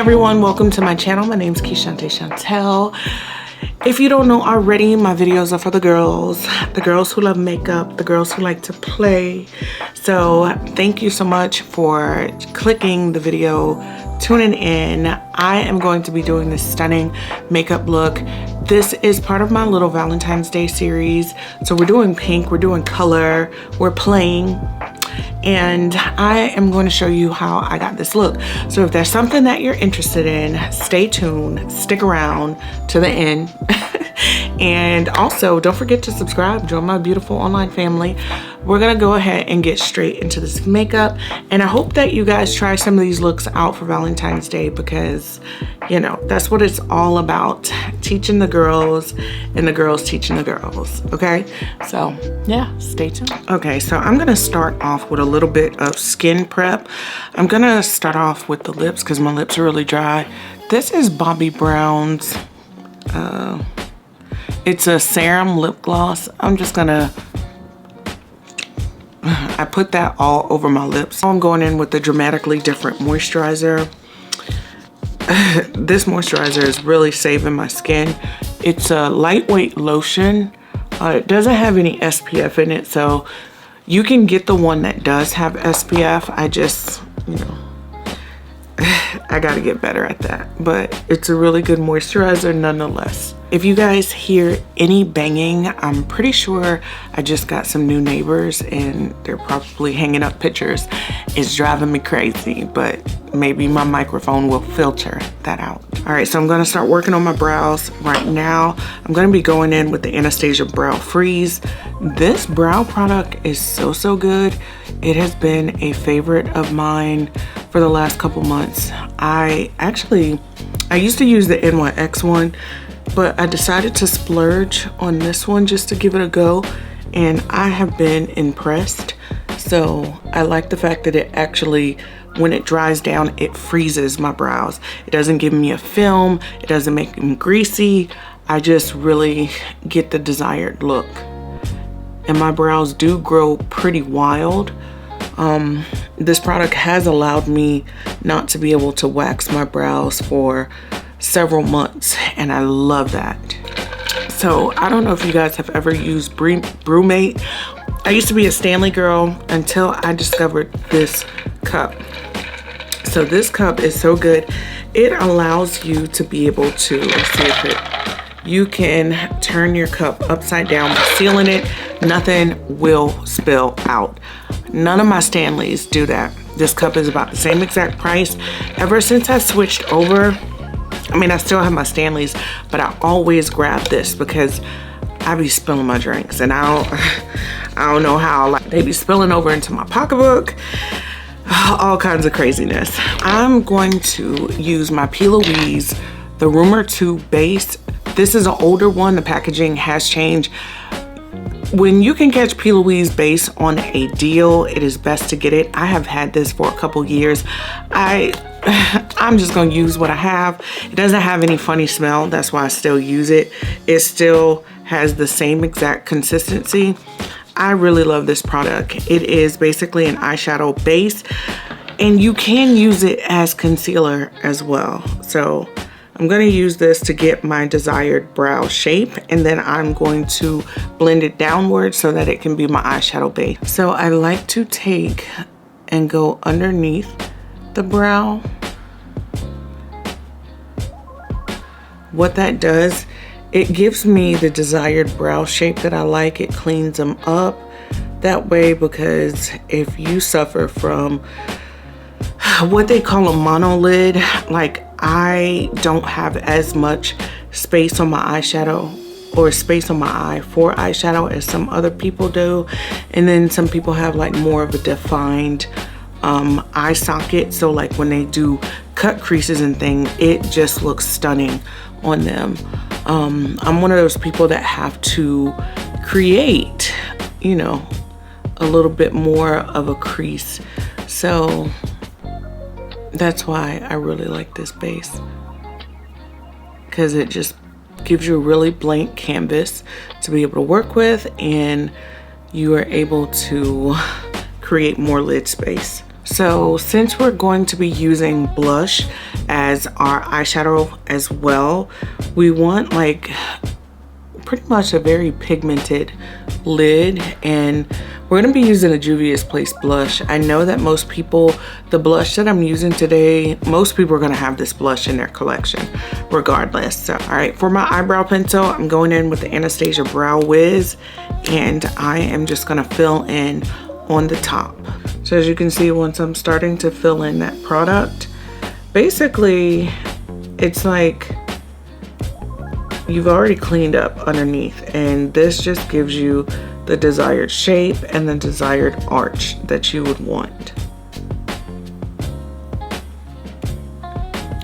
everyone, welcome to my channel. My name's Keshante Chantel. If you don't know already, my videos are for the girls who love makeup, the girls who like to play. So thank you so much for clicking the video, tuning in. I am going to be doing this stunning makeup look. This is part of my little Valentine's Day series. So we're doing pink, we're doing color, we're playing. And I am going to show you how I got this look. So if there's something that you're interested in, stay tuned, stick around to the end. And also don't forget to subscribe, join my beautiful online family. We're gonna go ahead and get straight into this makeup. And I hope that you guys try some of these looks out for Valentine's Day, because you know, that's what it's all about. Teaching the girls and the girls teaching the girls, okay? So yeah, stay tuned. Okay, so I'm gonna start off with a little bit of skin prep. I'm gonna start off with the lips because my lips are really dry. This is Bobbi Brown's, it's a serum lip gloss. I'm just gonna, I put that all over my lips. I'm going in with the Dramatically Different moisturizer. This moisturizer is really saving my skin. It's a lightweight lotion. It doesn't have any SPF in it, so you can get the one that does have SPF. I just, you know, I gotta get better at that, but it's a really good moisturizer nonetheless. If you guys hear any banging, I'm pretty sure I just got some new neighbors and they're probably hanging up pictures. It's driving me crazy, but maybe my microphone will filter that out. All right, so I'm gonna start working on my brows right now. I'm gonna be going in with the Anastasia Brow Freeze. This brow product is so good. It has been a favorite of mine for the last couple months. I used to use the NYX one, but I decided to splurge on this one just to give it a go, and I have been impressed. So I like the fact that it actually, when it dries down, it freezes my brows. It doesn't give me a film, it doesn't make them greasy. I just really get the desired look. And my brows do grow pretty wild. This product has allowed me not to be able to wax my brows for several months, and I love that. So I don't know if you guys have ever used Brewmate. I used to be a Stanley girl until I discovered this cup. So this cup is so good. It allows you to be able to, let's see if you can turn your cup upside down by sealing it. Nothing will spill out. None of my Stanleys do that. This cup is about the same exact price. Ever since I switched over, I mean, I still have my Stanleys, but I always grab this because I be spilling my drinks, and I don't know how, like, they be spilling over into my pocketbook, all kinds of craziness. I'm going to use my P. Louise, the Rumor 2 base. This is an older one. The packaging has changed. When you can catch P. Louise base on a deal, it is best to get it. I have had this for a couple years. I'm just gonna use what I have. It doesn't have any funny smell. That's why I still use it. It still has the same exact consistency. I really love this product. It is basically an eyeshadow base, and you can use it as concealer as well. So I'm gonna use this to get my desired brow shape, and then I'm going to blend it downward so that it can be my eyeshadow base. So I like to take and go underneath the brow. What that does, it gives me the desired brow shape that I like. It cleans them up that way, because if you suffer from what they call a monolid, like I don't have as much space on my eyeshadow or space on my eye for eyeshadow as some other people do, and then some people have like more of a defined eye socket, so like when they do cut creases and things, it just looks stunning on them. I'm one of those people that have to create, you know, a little bit more of a crease, so that's why I really like this base, because it just gives you a really blank canvas to be able to work with, and you are able to create more lid space. So since we're going to be using blush as our eyeshadow as well, we want like pretty much a very pigmented lid, and we're going to be using a Juvia's Place blush. I know that most people, the blush that I'm using today, most people are going to have this blush in their collection regardless. So, all right, for my eyebrow pencil, I'm going in with the Anastasia Brow Wiz, and I am just going to fill in on the top. So as you can see, once I'm starting to fill in that product, basically it's like you've already cleaned up underneath, and this just gives you the desired shape and the desired arch that you would want.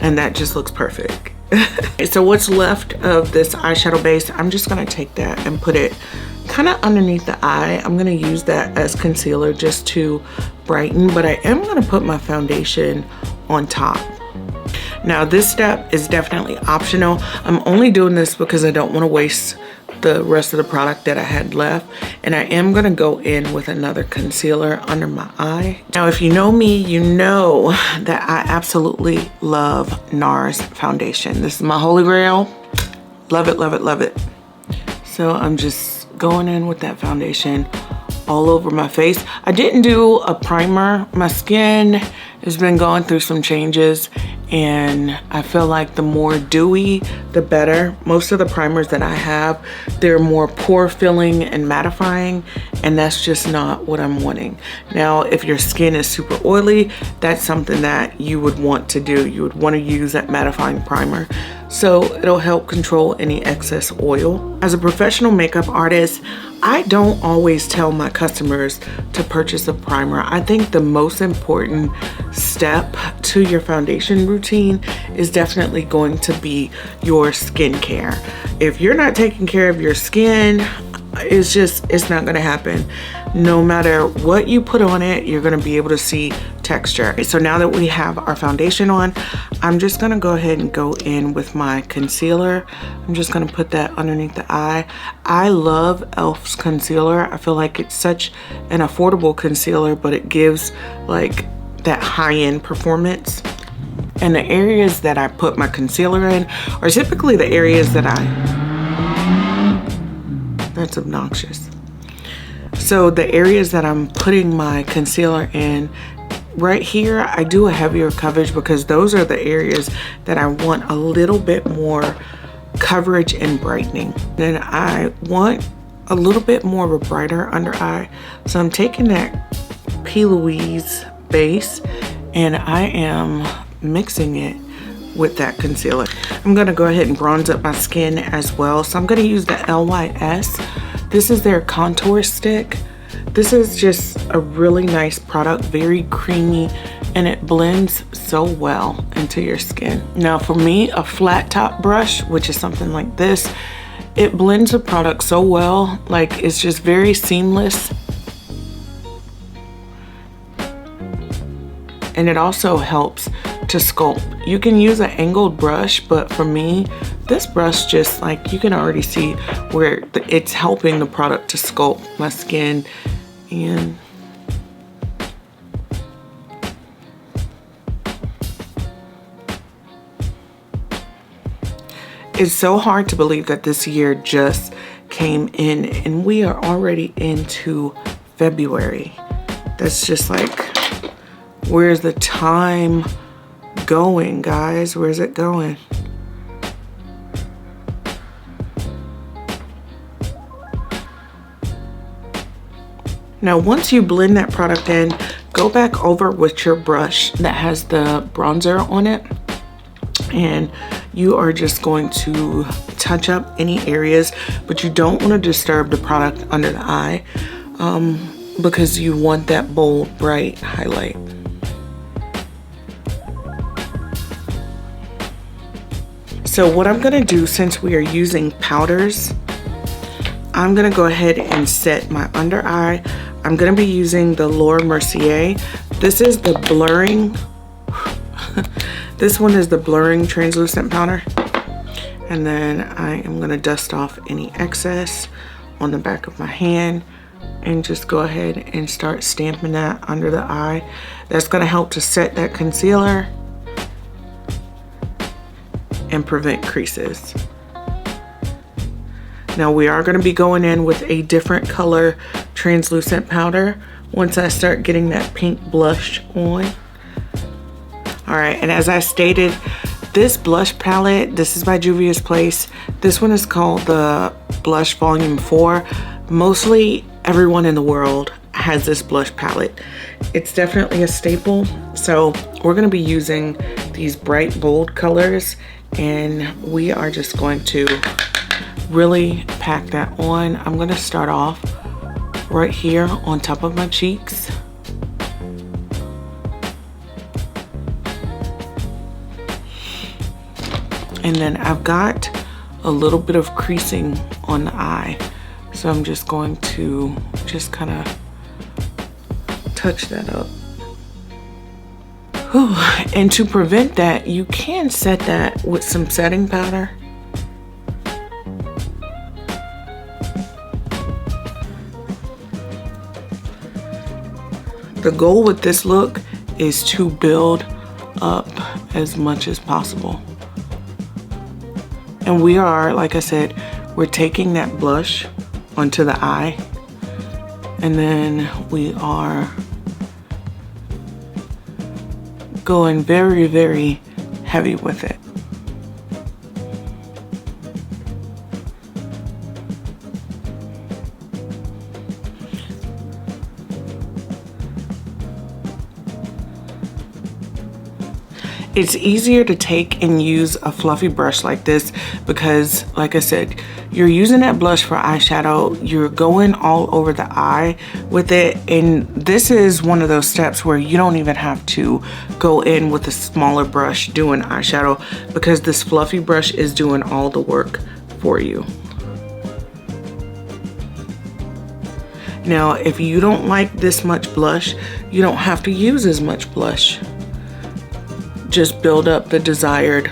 And that just looks perfect. So what's left of this eyeshadow base, I'm just gonna take that and put it kind of underneath the eye. I'm gonna use that as concealer just to brighten, but I am gonna put my foundation on top. Now this step is definitely optional. I'm only doing this because I don't want to waste the rest of the product that I had left, and I am gonna go in with another concealer under my eye. Now if you know me, you know that I absolutely love NARS foundation. This is my holy grail. Love it, love it, love it. So I'm just going in with that foundation all over my face. I didn't do a primer. My skin has been going through some changes, and I feel like the more dewy, the better. Most of the primers that I have, they're more pore filling and mattifying, and that's just not what I'm wanting. Now, if your skin is super oily, that's something that you would want to do. You would want to use that mattifying primer, so it'll help control any excess oil. As a professional makeup artist, I don't always tell my customers to purchase a primer. I think the most important step to your foundation routine is definitely going to be your skincare. If you're not taking care of your skin, it's not gonna happen. No matter what you put on it, you're gonna be able to see texture. So now that we have our foundation on, I'm just gonna go ahead and go in with my concealer. I'm just gonna put that underneath the eye. I love e.l.f.'s concealer. I feel like it's such an affordable concealer, but it gives like that high-end performance. And the areas that I put my concealer in are typically the areas that that's obnoxious. So the areas that I'm putting my concealer in, right here, I do a heavier coverage because those are the areas that I want a little bit more coverage and brightening. Then I want a little bit more of a brighter under eye. So I'm taking that P. Louise base and I am mixing it with that concealer. I'm gonna go ahead and bronze up my skin as well. So I'm gonna use the LYS. This is their contour stick. This is just a really nice product, very creamy, and it blends so well into your skin. Now for me, a flat top brush, which is something like this, it blends the product so well, like it's just very seamless. And it also helps to sculpt. You can use an angled brush, but for me, this brush just like, you can already see where it's helping the product to sculpt my skin. And it's so hard to believe that this year just came in and we are already into February. That's just like, where's the time going, guys? Where's it going? Now, once you blend that product in, go back over with your brush that has the bronzer on it, and you are just going to touch up any areas, but you don't want to disturb the product under the eye because you want that bold, bright highlight. So what I'm gonna do, since we are using powders, I'm gonna go ahead and set my under eye. I'm gonna be using the Laura Mercier. This is the blurring, this one is the blurring translucent powder. And then I am gonna dust off any excess on the back of my hand and just go ahead and start stamping that under the eye. That's gonna help to set that concealer and prevent creases. Now we are gonna be going in with a different color translucent powder once I start getting that pink blush on. All right, and as I stated, this blush palette, this is by Juvia's Place. This one is called the Blush Volume 4. Mostly everyone in the world has this blush palette. It's definitely a staple. So we're gonna be using these bright, bold colors, and we are just going to really pack that on. I'm gonna start off right here on top of my cheeks. And then I've got a little bit of creasing on the eye. So I'm just going to just kind of touch that up. Whew. And to prevent that, you can set that with some setting powder. The goal with this look is to build up as much as possible. And we are, like I said, we're taking that blush onto the eye, and then we are going very, very heavy with it. It's easier to take and use a fluffy brush like this because, like I said, you're using that blush for eyeshadow. You're going all over the eye with it. And this is one of those steps where you don't even have to go in with a smaller brush doing eyeshadow because this fluffy brush is doing all the work for you. Now, if you don't like this much blush, you don't have to use as much blush. Just build up the desired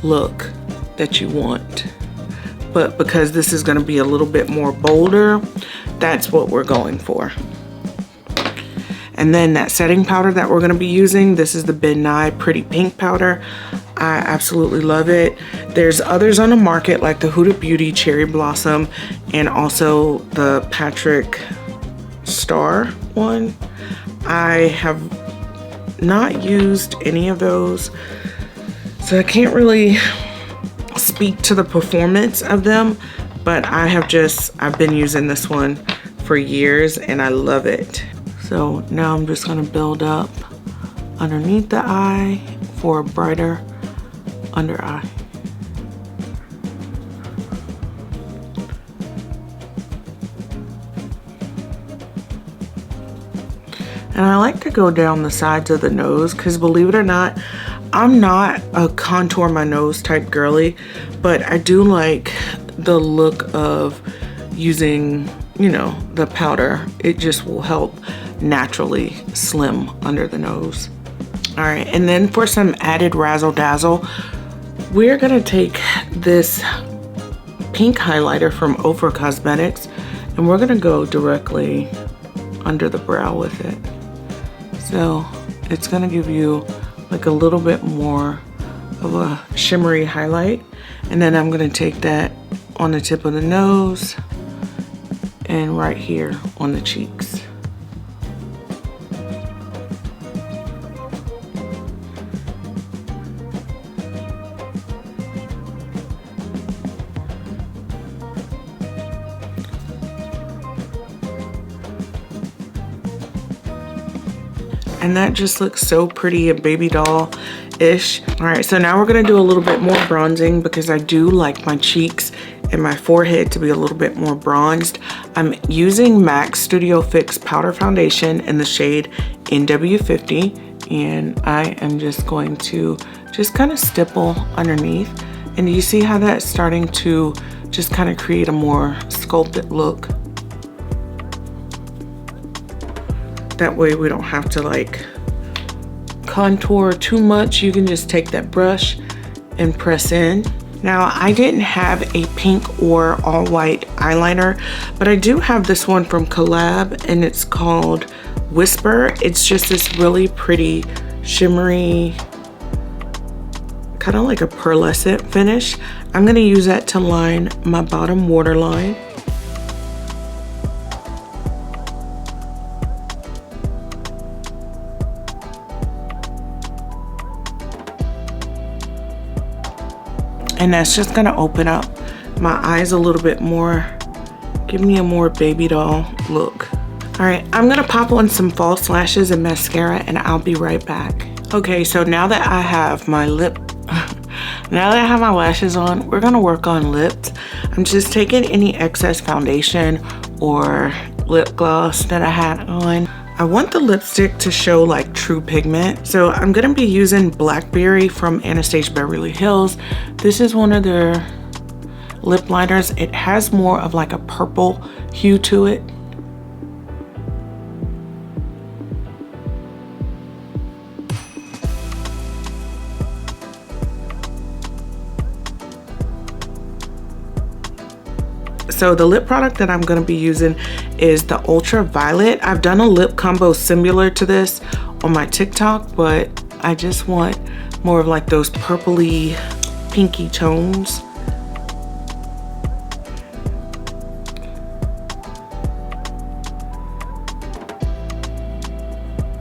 look that you want. But because this is going to be a little bit more bolder, that's what we're going for. And then that setting powder that we're going to be using, this is the Ben Nye Pretty Pink powder. I absolutely love it. There's others on the market like the Huda Beauty Cherry Blossom and also the Patrick Star one. I have not used any of those, so I can't really speak to the performance of them, but I've been using this one for years and I love it. So now I'm just going to build up underneath the eye for a brighter under eye. And I like to go down the sides of the nose because, believe it or not, I'm not a contour my nose type girly, but I do like the look of using, you know, the powder. It just will help naturally slim under the nose. All right, and then for some added razzle dazzle, we're gonna take this pink highlighter from Ofra Cosmetics and we're gonna go directly under the brow with it. So it's gonna give you like a little bit more of a shimmery highlight. And then I'm gonna take that on the tip of the nose and right here on the cheeks. And that just looks so pretty and baby doll-ish. All right, so now we're gonna do a little bit more bronzing because I do like my cheeks and my forehead to be a little bit more bronzed. I'm using MAC Studio Fix Powder Foundation in the shade NW50, and I am just going to just kind of stipple underneath. And you see how that's starting to just kind of create a more sculpted look. That way we don't have to like contour too much. You can just take that brush and press in. Now, I didn't have a pink or all white eyeliner, but I do have this one from Collab, and it's called Whisper. It's just this really pretty shimmery, kind of like a pearlescent finish. I'm gonna use that to line my bottom waterline. And that's just gonna open up my eyes a little bit more, give me a more baby doll look. All right, I'm gonna pop on some false lashes and mascara, and I'll be right back. Okay, so now that I have my now that I have my lashes on, we're gonna work on lips. I'm just taking any excess foundation or lip gloss that I had on. I want the lipstick to show like true pigment. So I'm gonna be using Blackberry from Anastasia Beverly Hills. This is one of their lip liners. It has more of like a purple hue to it. So the lip product that I'm going to be using is the Ultraviolet. I've done a lip combo similar to this on my TikTok, but I just want more of like those purpley, pinky tones.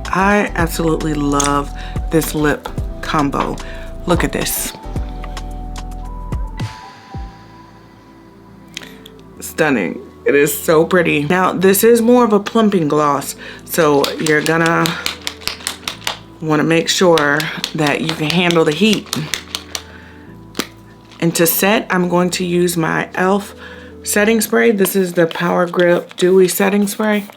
I absolutely love this lip combo. Look at this. Stunning. It is so pretty. Now this is more of a plumping gloss, so you're gonna want to make sure that you can handle the heat. And to set, I'm going to use my e.l.f. setting spray. This is the Power Grip Dewy Setting Spray.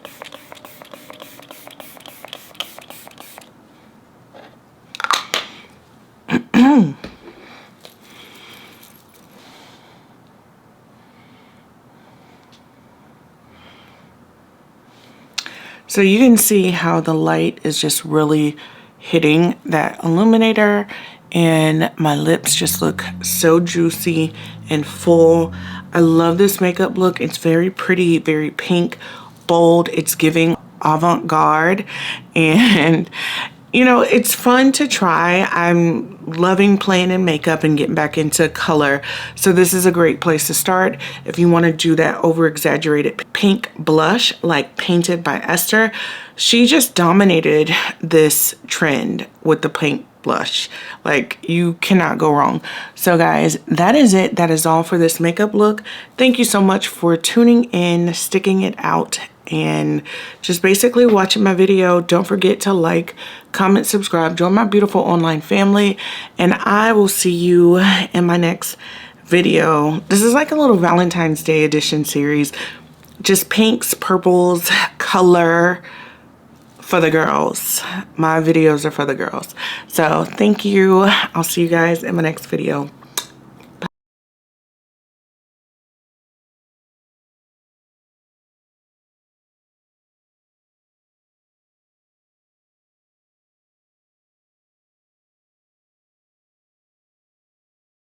So you can see how the light is just really hitting that illuminator, and my lips just look so juicy and full. I love this makeup look. It's very pretty, very pink, bold. It's giving avant-garde, and you know, it's fun to try. I'm loving playing in makeup and getting back into color. So this is a great place to start. If you want to do that over-exaggerated pink blush like Painted by Esther, she just dominated this trend with the pink blush. Like, you cannot go wrong. So guys, that is it. That is all for this makeup look. Thank you so much for tuning in, sticking it out, and just basically watching my video. Don't forget to like, comment, subscribe, join my beautiful online family, and I will see you in my next video. This is like a little Valentine's Day edition series. Just pinks, purples, color for the girls. My videos are for the girls. So thank you. I'll see you guys in my next video.